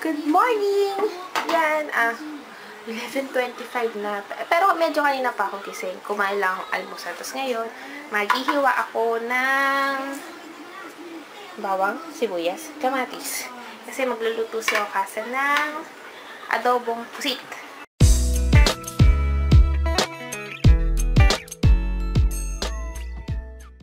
Good morning! Yan, 11:25 na. Pero medyo kanina pa ako gising. Kumain lang akong almusal. Tapos ngayon, maghihiwa ako ng bawang, sibuyas, kamatis. Kasi magluluto si Okasa ng adobong pusit.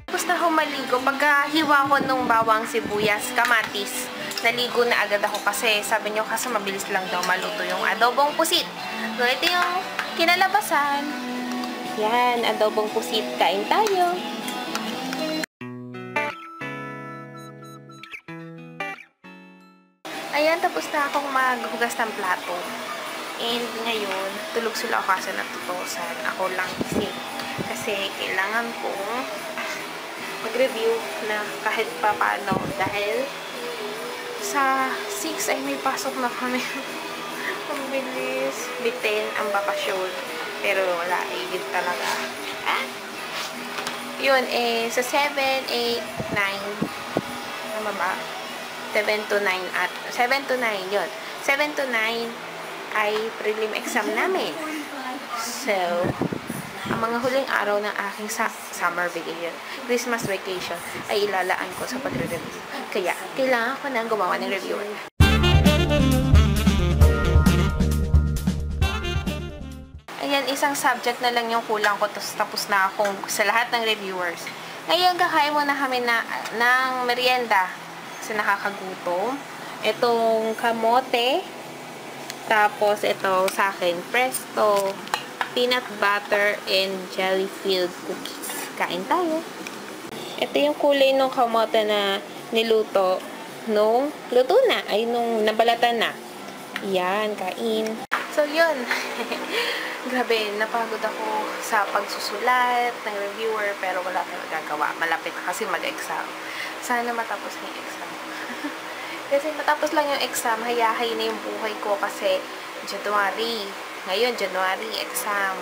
Tapos na ako maligo. Paghiwa ko ng bawang, sibuyas, kamatis, naligo na agad ako kasi sabi niyo kasi mabilis lang daw maluto yung adobong pusit. So, ito yung kinalabasan. Yan, adobong pusit. Kain tayo. Ayan, tapos na akong maghugas ng plato. And ngayon, tulog sila ako kasi natutusan. Ako lang kasi kailangan kong mag-review na kahit pa paano dahil sa 6 ay may pasok na kami. Ang bilis. Bitin ang bakasyon. Pero wala, yun talaga. Yun, sa 7, 8, 9. Tama ba? 7 to 9 at 7 to 9, yun. 7 to 9 ay prelim exam namin. So, ang mga huling araw ng aking summer vacation, Christmas vacation, ay ilalaan ko sa pagre-review. Kaya, kailangan ko nang gumawa ng review. Ayan, isang subject na lang yung kulang ko, tapos na akong sa lahat ng reviewers. Ngayon, kakain muna kami ng merienda kasi nakakagutom. Itong kamote, tapos ito sa akin, Presto, peanut butter and jelly filled cookies. Kain tayo. Ito yung kulay ng kamote na niluto nung luto na, ay nung nabalatan na. Yan, kain. So, yun. Grabe, napagod ako sa pagsusulat ng reviewer, pero wala tayong gagawa. Malapit na kasi mag-exam. Sana matapos na yung exam. Kasi matapos lang yung exam, hayahay na yung buhay ko kasi January. Ngayon, January, exam.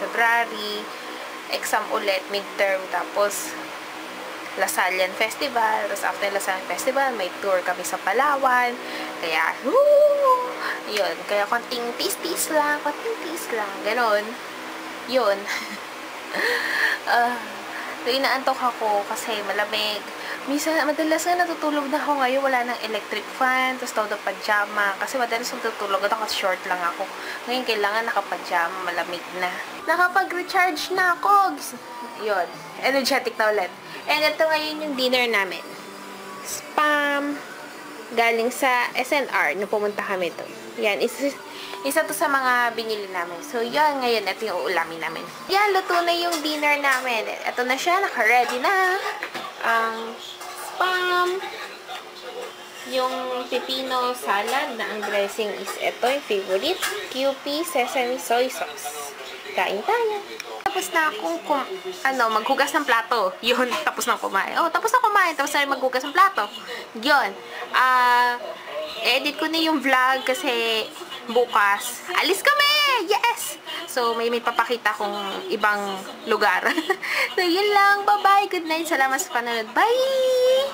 February, exam ulit, midterm. Tapos, Lasallian Festival. Tapos, after Lasallian Festival, may tour kami sa Palawan. Kaya, woo! Yun. Kaya, konting tis-tis lang. Ganon. Yun. Inaantok ako kasi malamig. Madalas nga natutulog na ako ngayon. Wala nang electric fan. Tapos todo pajama. Kasi madalas natutulog ako kasi short lang ako. Ngayon kailangan nakapajama. Malamig na. Nakapag-recharge na ako. Yun. Energetic na ulit. And ito ngayon yung dinner namin. Spam. Galing sa SNR. Nung pumunta kami doon. Yan. Isa to sa mga binili namin. So, yan. Ngayon, ito yung uulamin namin. Yan. Luto na yung dinner namin. Ito na siya. Naka-ready na. Ang spam, yung pepino salad na ang dressing is ito, yung favorite, QP sesame soy sauce. Kain tayo. Tapos na akong maghugas ng plato. Yun, tapos na kumain. Tapos na kumain. Tapos na maghugas ng plato. Yun. Edit ko na yung vlog kasi bukas alis kami! Yes! So, may papakita kong ibang lugar. So, yun lang. Bye-bye. Good night. Salamat sa panonood. Bye!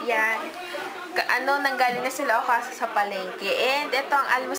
Yan. Nanggaling na sila ako sa palengke. And ito ang almusal.